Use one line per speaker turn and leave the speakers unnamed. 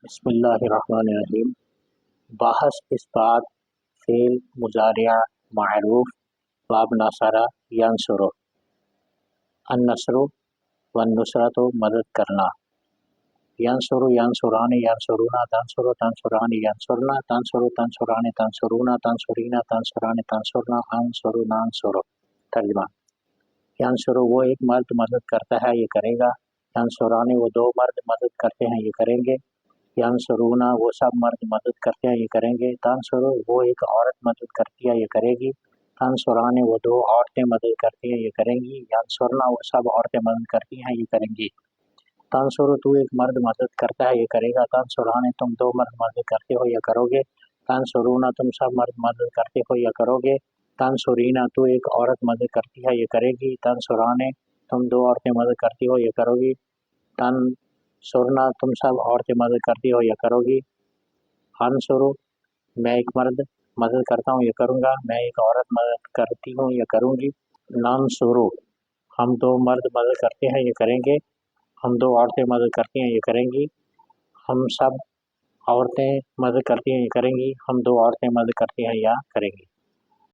بسم اللہ الرحمن الرحیم۔ بحث اثبات فعل مضارع معروف باب نصرہ ینصر۔ النصر والنصرۃ مدد کرنا۔ ینصر ینصران ینصرون تنصر تنصران ینصرنا تنصر تنصران تنصرون تنصرین تنصران تنصرنا انصر ننصر۔ ترجمہ: ینصر وہ ایک مرد مدد کرتا ہے، یہ کرے گا۔ ینصران وہ دو مرد مدد کرتے ہیں، یہ کریں گے۔ ینصرون وہ سب مرد مدد کرتے ہیں، یہ کریں گے۔ تنصر وہ ایک عورت مدد کرتی ہے، یہ کرے گی۔ تنصران وہ دو عورتیں مدد کرتی ہیں، یہ کریں گی۔ ینصرنا وہ سب عورتیں مدد کرتی ہیں، یہ کریں گی۔ تنصر تو ایک مرد مدد کرتا ہے، یہ کرے گا۔ تنصران تم دو مرد مدد کرتے ہو، یا کرو گے۔ تنصرون تم سب مرد مدد کرتے ہو، یا کرو گے۔ تنصرین تو ایک عورت مدد کرتی ہے، یہ کرے گی۔ تنصران تم دو عورتیں مدد کرتی ہو، یہ کرو گی۔ تنصرنا تم سب عورتیں مدد کرتی ہو، یا کرو گی۔ انصر میں ایک مرد مدد کرتا ہوں، یہ کروں گا۔ میں ایک عورت مدد کرتی ہوں، یہ کروں گی۔ ننصر ہم دو مرد مدد کرتے ہیں، یہ کریں گے۔ ہم دو عورتیں مدد کرتی ہیں، یہ کریں گی۔ ہم سب عورتیں مدد کرتی ہیں، یہ کریں گی۔ ہم دو عورتیں مدد کرتی ہیں، یا کریں گی۔